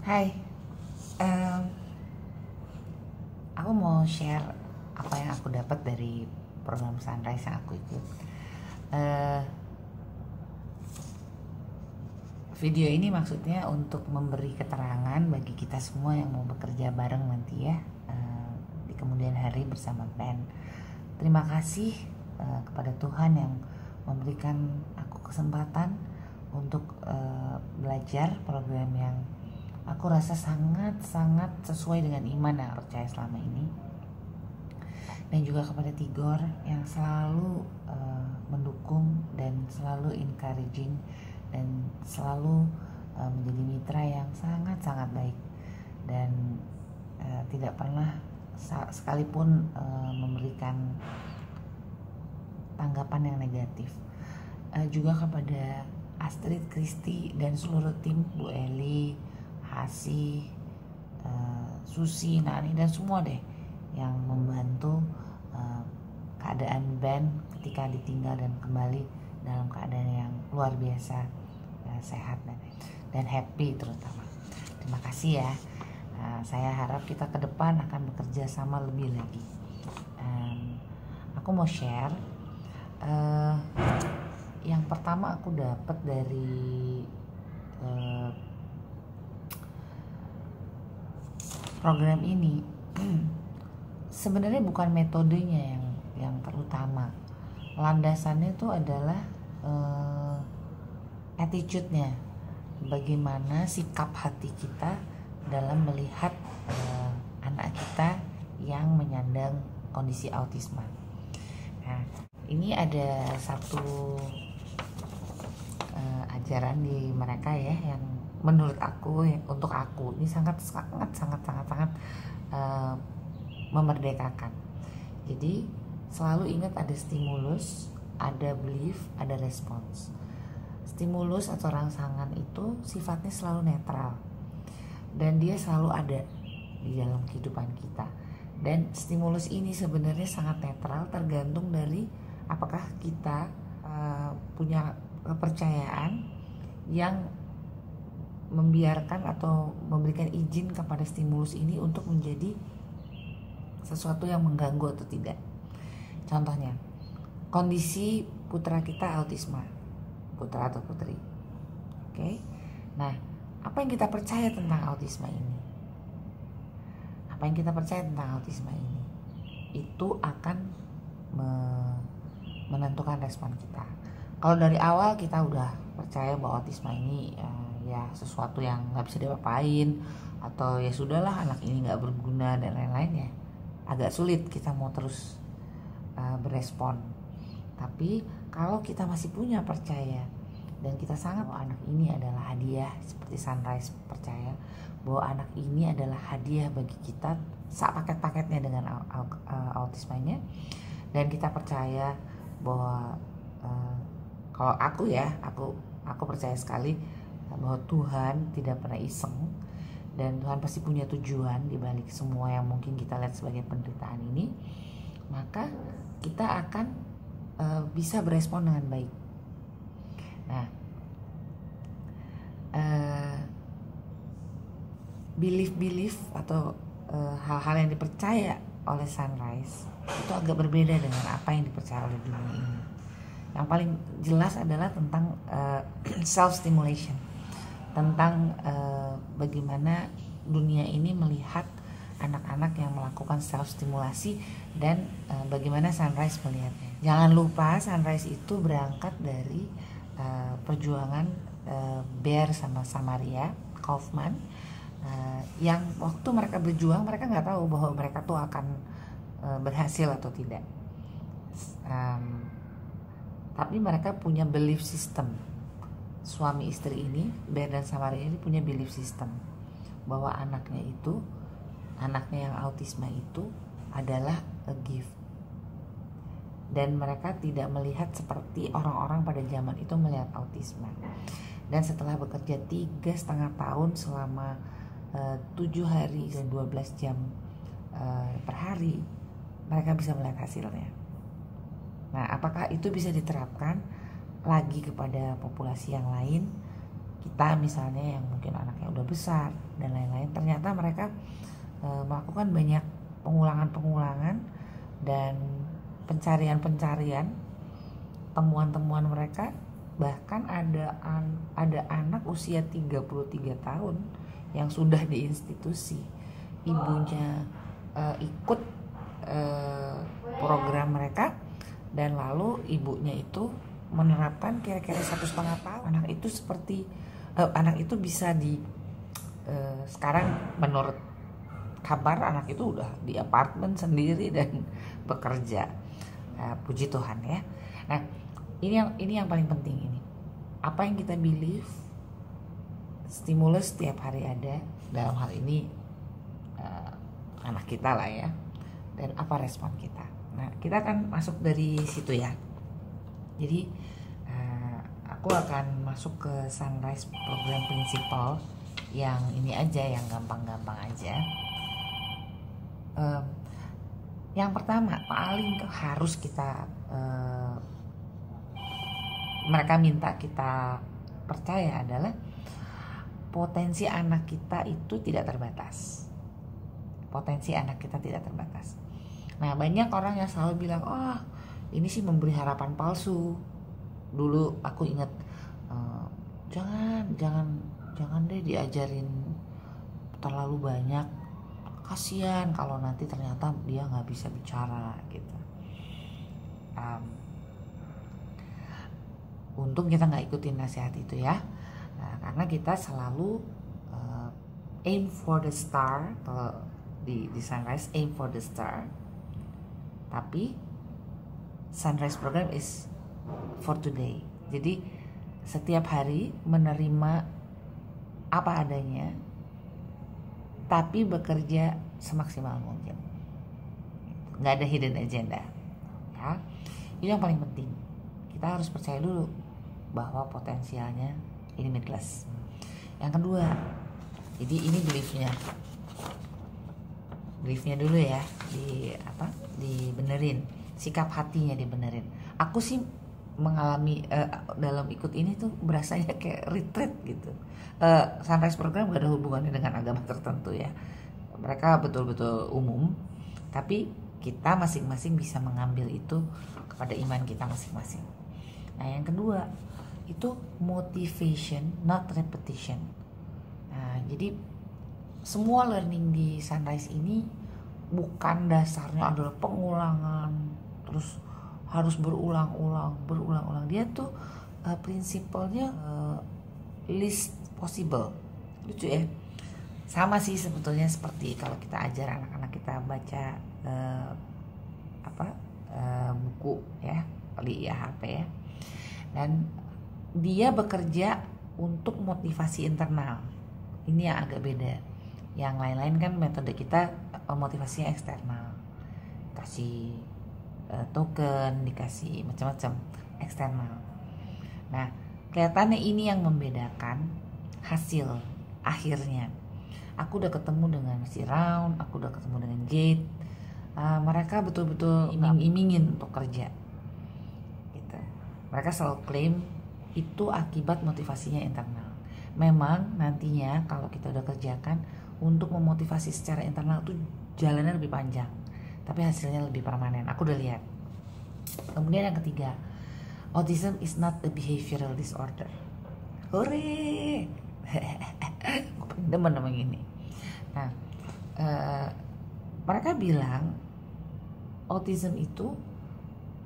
Hai, em, aku mau share apa yang aku dapat dari program Sunrise yang aku ikut. Eh, Video ini maksudnya untuk memberi keterangan bagi kita semua yang mau bekerja bareng nanti ya, di kemudian hari bersama band. Terima kasih kepada Tuhan yang memberikan aku kesempatan untuk belajar program yang aku rasa sangat-sangat sesuai dengan iman yang aku percaya selama ini. Dan juga kepada Tigor yang selalu mendukung dan selalu encouraging dan selalu menjadi mitra yang sangat-sangat baik dan tidak pernah sekalipun memberikan tanggapan yang negatif. Juga kepada Astrid, Kristi dan seluruh tim, Bu Eli, Hasi, Susi, Nani dan semua deh yang membantu keadaan band ketika ditinggal dan kembali dalam keadaan yang luar biasa, sehat dan happy terutama. Terima kasih ya. Saya harap kita ke depan akan bekerja sama lebih lagi. Aku mau share. Yang pertama aku dapat dari program ini sebenarnya bukan metodenya yang terutama. Landasannya itu adalah attitude-nya, bagaimana sikap hati kita dalam melihat anak kita yang menyandang kondisi autisme. Nah, ini ada satu ajaran di mereka ya yang menurut aku, untuk aku ini sangat memerdekakan. Jadi selalu ingat ada stimulus, ada belief, ada respons. Stimulus atau rangsangan itu sifatnya selalu netral dan dia selalu ada di dalam kehidupan kita. Dan stimulus ini sebenarnya sangat netral, tergantung dari apakah kita punya kepercayaan yang membiarkan atau memberikan izin kepada stimulus ini untuk menjadi sesuatu yang mengganggu atau tidak. Contohnya, kondisi putra kita autisme, putra atau putri. Oke. Nah, apa yang kita percaya tentang autisme ini? Apa yang kita percaya tentang autisme ini? Itu akan menentukan respon kita. Kalau dari awal kita udah percaya bahwa autisme ini ya sesuatu yang nggak bisa diapain, atau ya sudahlah anak ini nggak berguna dan lain-lain, ya agak sulit kita mau terus berespon. Tapi kalau kita masih punya percaya dan kita sangat bahwa anak ini adalah hadiah, seperti Sunrise percaya bahwa anak ini adalah hadiah bagi kita sak paket-paketnya dengan autismenya, dan kita percaya bahwa kalau aku percaya sekali bahwa Tuhan tidak pernah iseng dan Tuhan pasti punya tujuan di balik semua yang mungkin kita lihat sebagai penderitaan ini. Maka kita akan bisa berespon dengan baik. Nah, belief atau hal-hal yang dipercaya oleh Sunrise itu agak berbeda dengan apa yang dipercaya oleh dunia ini. Yang paling jelas adalah tentang self stimulation, tentang bagaimana dunia ini melihat anak-anak yang melakukan self stimulasi dan bagaimana Sunrise melihatnya. Jangan lupa Sunrise itu berangkat dari perjuangan Bear sama Samaria Kaufman, yang waktu mereka berjuang mereka nggak tahu bahwa mereka tuh akan berhasil atau tidak. Tapi mereka punya belief system. Suami istri ini, Bear dan Samaria ini punya belief system bahwa anaknya yang autisme itu adalah a gift. Dan mereka tidak melihat seperti orang-orang pada zaman itu melihat autisme. Dan setelah bekerja 3,5 tahun selama 7 hari dan 12 jam per hari, mereka bisa melihat hasilnya. Nah, apakah itu bisa diterapkan lagi kepada populasi yang lain? kita misalnya yang mungkin anaknya udah besar dan lain-lain, ternyata mereka melakukan banyak pengulangan dan pencarian temuan-temuan mereka. Bahkan ada anak usia 33 tahun yang sudah di institusi, ibunya ikut program mereka, dan lalu ibunya itu menerapkan kira-kira 1,5 tahun. Anak itu bisa sekarang menurut kabar anak itu udah di apartemen sendiri dan bekerja. Puji Tuhan ya. Nah, ini yang paling penting ini. Apa yang kita believe, stimulus setiap hari ada. Dalam hal ini anak kita lah ya. Dan apa respon kita. Nah, kita akan masuk dari situ ya. Jadi aku akan masuk ke Sunrise Program Principle yang ini aja, yang gampang-gampang aja. Yang pertama paling harus kita mereka minta kita percaya adalah potensi anak kita itu tidak terbatas. Potensi anak kita tidak terbatas. Nah, banyak orang yang selalu bilang, oh ini sih memberi harapan palsu. Dulu aku ingat, jangan deh diajarin terlalu banyak, kasihan kalau nanti ternyata dia nggak bisa bicara gitu. Untung kita nggak ikutin nasihat itu ya. Nah, karena kita selalu aim for the star, atau di Sunrise aim for the star. Tapi Sunrise program is for today. Jadi setiap hari menerima apa adanya, tapi bekerja semaksimal mungkin. Nggak ada hidden agenda. Ya, ini yang paling penting. Kita harus percaya dulu bahwa potensialnya limitless. Yang kedua, jadi ini beliefnya dulu ya, dibenerin, sikap hatinya dibenerin. Aku sih mengalami dalam ikut ini tuh berasanya kayak retreat gitu. Sunrise program gak ada hubungannya dengan agama tertentu ya, mereka betul-betul umum, tapi kita masing-masing bisa mengambil itu kepada iman kita masing-masing. Nah, yang kedua itu motivation, not repetition. Nah, jadi semua learning di Sunrise ini bukan dasarnya adalah pengulangan, terus harus berulang-ulang. Dia tuh prinsipalnya least possible. Lucu ya. Sama sih sebetulnya seperti kalau kita ajar anak-anak kita baca buku ya, kali ya HP ya. Dan dia bekerja untuk motivasi internal. Ini yang agak beda. Yang lain-lain kan metode kita motivasinya eksternal, kasih token, dikasih macam-macam eksternal. Nah, kelihatannya ini yang membedakan hasil akhirnya. Aku udah ketemu dengan si Round, aku udah ketemu dengan Jade. Mereka betul-betul iming-imingin untuk kerja gitu. Mereka selalu klaim itu akibat motivasinya internal. Memang nantinya kalau kita udah kerjakan, untuk memotivasi secara internal tuh jalannya lebih panjang, tapi hasilnya lebih permanen. Aku udah lihat. Kemudian yang ketiga, autism is not a behavioral disorder. Hore, gue paling demen sama gini. Nah, mereka bilang autism itu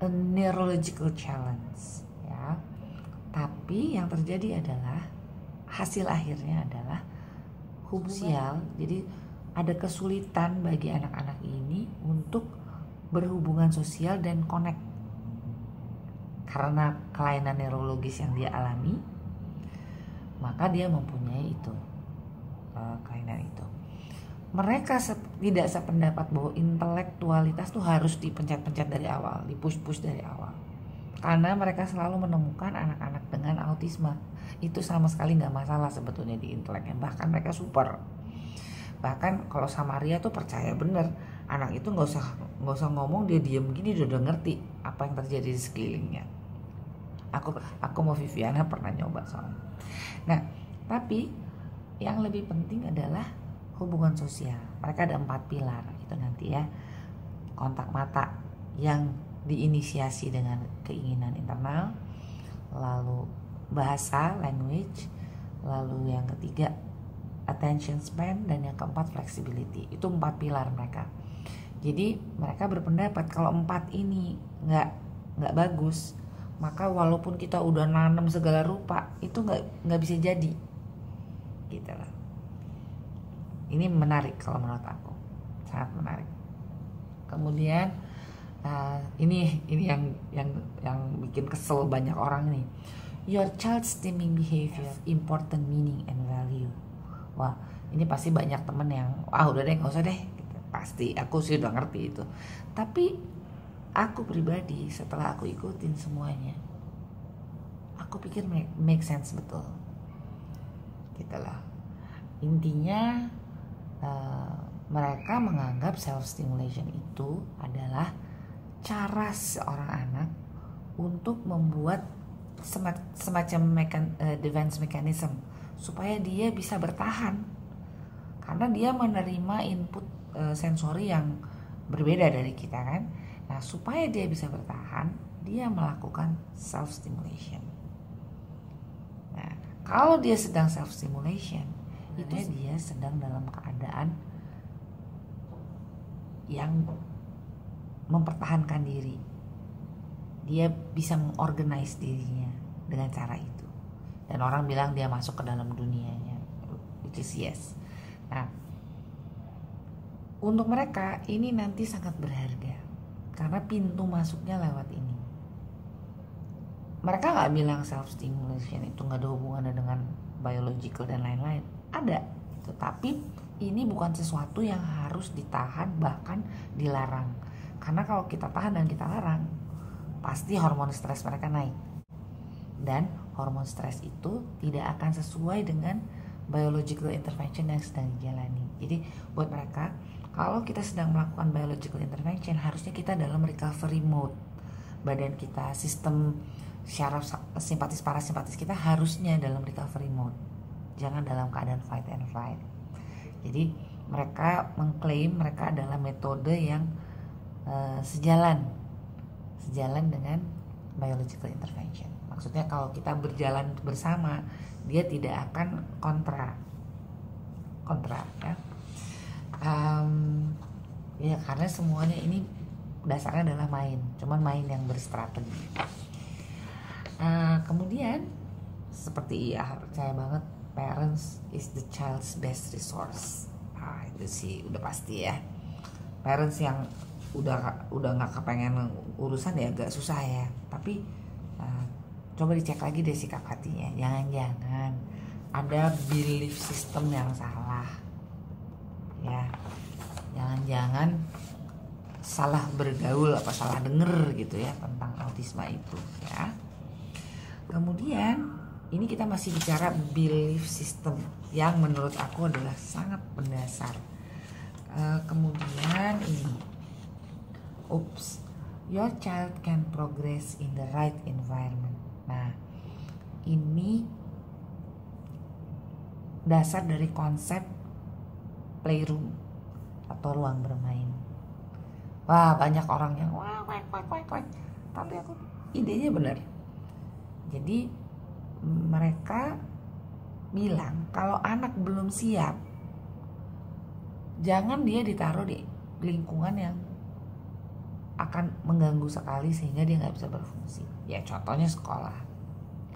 a neurological challenge, ya. Tapi yang terjadi adalah hasil akhirnya adalah sosial. Jadi ada kesulitan bagi anak-anak ini untuk berhubungan sosial dan connect karena kelainan neurologis yang dia alami, maka dia mempunyai itu kelainan itu. Mereka tidak sependapat bahwa intelektualitas tuh harus dipencet-pencet dari awal, dipush-push dari awal, karena mereka selalu menemukan anak-anak dengan autisme itu sama sekali nggak masalah sebetulnya di inteleknya, bahkan mereka super. Bahkan kalau Samaria tuh percaya bener, anak itu nggak usah ngomong, dia diem gini udah ngerti apa yang terjadi di sekelilingnya. Aku mau Viviana pernah nyoba soalnya. Nah, Tapi yang lebih penting adalah hubungan sosial. Mereka ada 4 pilar itu nanti ya. Kontak mata yang diinisiasi dengan keinginan internal, lalu bahasa language, lalu yang ketiga attention span, dan yang keempat flexibility. Itu 4 pilar mereka. Jadi mereka berpendapat kalau 4 ini nggak bagus, maka walaupun kita udah nanam segala rupa itu nggak bisa jadi gitu lah. Ini menarik kalau menurut aku, sangat menarik. Kemudian ini yang bikin kesel banyak orang nih. Your child's dimming behavior, important meaning and value. Wah, ini pasti banyak temen yang udah deh nggak usah deh gitu. Pasti aku sih udah ngerti itu. Tapi aku pribadi setelah aku ikutin semuanya, aku pikir make sense betul gitu lah. Intinya mereka menganggap self stimulation itu adalah cara seorang anak untuk membuat semacam defense mechanism supaya dia bisa bertahan, karena dia menerima input sensori yang berbeda dari kita kan. Nah, supaya dia bisa bertahan, dia melakukan self stimulation. Nah, kalau dia sedang self stimulation, itu dia sedang dalam keadaan yang mempertahankan diri. Dia bisa mengorganize dirinya dengan cara itu. Dan orang bilang dia masuk ke dalam dunianya, which is yes. Nah, untuk mereka ini nanti sangat berharga karena pintu masuknya lewat ini. Mereka nggak bilang self stimulation itu nggak ada hubungannya dengan biological dan lain-lain. Ada, tetapi ini bukan sesuatu yang harus ditahan bahkan dilarang. Karena kalau kita tahan dan kita larang, pasti hormon stres mereka naik. Dan hormon stres itu tidak akan sesuai dengan biological intervention yang sedang dijalani. Jadi buat mereka, kalau kita sedang melakukan biological intervention, harusnya kita dalam recovery mode. Badan kita, sistem syaraf simpatis parasimpatis kita harusnya dalam recovery mode. Jangan dalam keadaan fight and flight. Jadi mereka mengklaim mereka adalah metode yang sejalan dengan biological intervention. Maksudnya kalau kita berjalan bersama, dia tidak akan kontra ya. Ya karena semuanya ini dasarnya adalah cuman main yang berstrategi. Kemudian seperti percaya banget parents is the child's best resource. Itu sih udah pasti ya. Parents yang udah nggak kepengen urusan ya agak susah ya. Tapi coba dicek lagi deh sikap hatinya. Jangan-jangan ada belief system yang salah ya. Jangan-jangan salah bergaul apa salah denger gitu ya tentang autisme itu ya. Kemudian ini kita masih bicara belief system yang menurut aku adalah sangat mendasar. Kemudian ini, your child can progress in the right environment. Nah, ini dasar dari konsep playroom atau ruang bermain. Wah, banyak orang yang tapi aku idenya benar. Jadi mereka bilang kalau anak belum siap, jangan dia ditaruh di lingkungan yang akan mengganggu sekali sehingga dia nggak bisa berfungsi. Ya contohnya sekolah.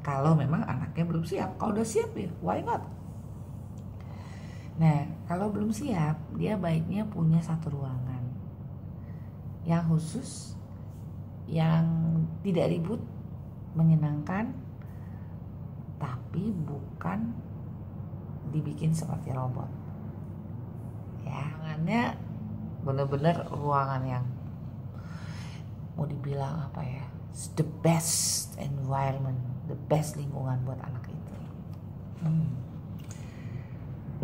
Kalau memang anaknya belum siap, kalau udah siap ya why not? Nah kalau belum siap, dia baiknya punya satu ruangan yang khusus, yang tidak ribut, menyenangkan, tapi bukan dibikin seperti robot ya. Ruangannya bener-bener ruangan yang mau dibilang apa ya, the best environment, the best lingkungan buat anak itu.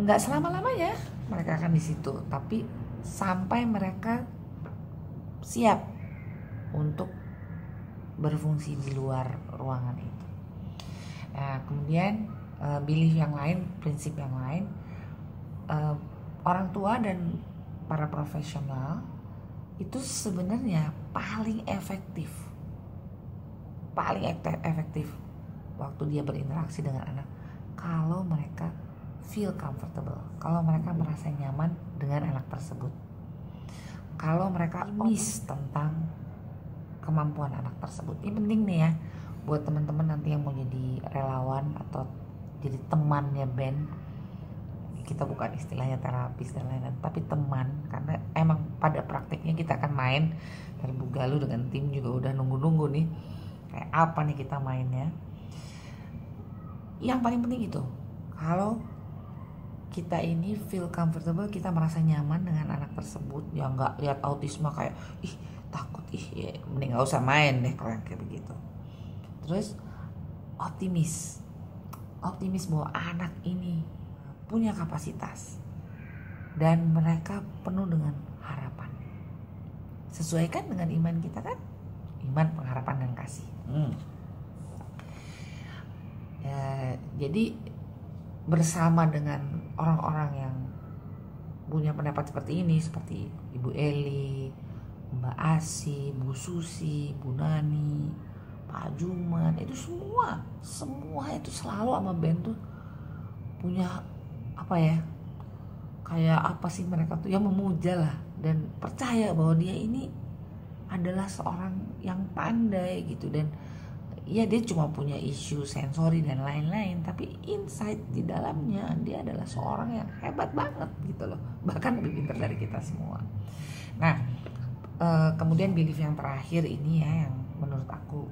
Nggak selama-lamanya mereka akan di situ, tapi sampai mereka siap untuk berfungsi di luar ruangan itu. Nah, kemudian belief yang lain, prinsip yang lain, orang tua dan para profesional itu sebenarnya paling efektif waktu dia berinteraksi dengan anak kalau mereka feel comfortable, kalau mereka merasa nyaman dengan anak tersebut, kalau mereka optimis tentang kemampuan anak tersebut. Ini penting nih ya buat teman-teman nanti yang mau jadi relawan atau jadi temannya Ben. Kita bukan istilahnya terapis dan lain-lain, tapi teman, karena emang pada prakteknya kita akan main. Dari Bu Galuh dengan tim juga udah nunggu-nunggu nih kayak apa nih kita mainnya. Yang paling penting itu, kalau kita ini feel comfortable, kita merasa nyaman dengan anak tersebut, ya nggak lihat autisme kayak ih takut, ya mending nggak usah main deh kalau yang kayak begitu. Terus optimis bahwa anak ini punya kapasitas dan mereka penuh dengan harapan. Sesuaikan dengan iman kita kan, iman, pengharapan, dan kasih. Jadi bersama dengan orang-orang yang punya pendapat seperti ini, seperti Ibu Eli, Mbak Asi, Bu Susi, Bu Nani, Pak Juman, itu semua itu selalu sama Ben tuh punya apa ya, kayak apa sih, mereka tuh yang memuja lah dan percaya bahwa dia ini adalah seorang yang pandai gitu. Dan ya dia cuma punya isu sensori dan lain-lain, tapi insight di dalamnya dia adalah seorang yang hebat banget gitu loh, bahkan lebih pintar dari kita semua. Nah kemudian belief yang terakhir ini ya, yang menurut aku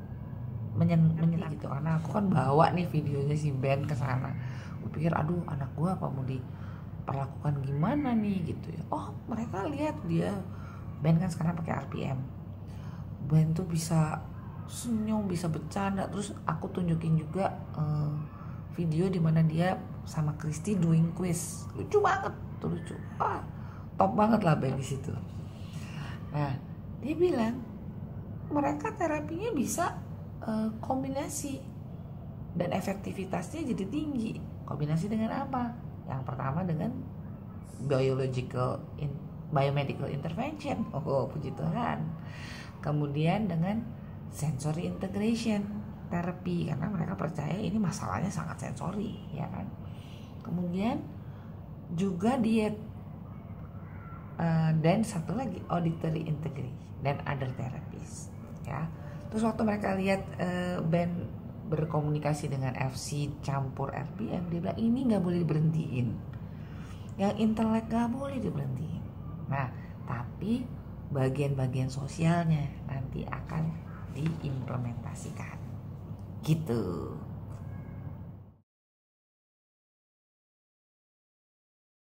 menyenangkan gitu, karena aku kan bawa nih videonya si Ben ke sana. Gue pikir aduh anak gue apa mau diperlakukan gimana nih gitu ya. Oh mereka lihat dia, Ben kan sekarang pakai RPM, Ben tuh bisa senyum, bisa bercanda. Terus aku tunjukin juga video dimana dia sama Kristi doing quiz, lucu banget tuh, lucu, top banget lah Ben di situ. Nah dia bilang mereka terapinya bisa kombinasi dan efektivitasnya jadi tinggi. Kombinasi dengan apa? Yang pertama dengan biomedical intervention, puji Tuhan. Kemudian dengan sensory integration therapy, karena mereka percaya ini masalahnya sangat sensori, ya kan. Kemudian juga diet, dan satu lagi auditory integrity dan other therapies, ya. Terus waktu mereka lihat Ben berkomunikasi dengan FC campur RPM, dia bilang ini nggak boleh diberhentiin, yang intelek nggak boleh diberhentiin. Nah tapi bagian-bagian sosialnya nanti akan diimplementasikan gitu.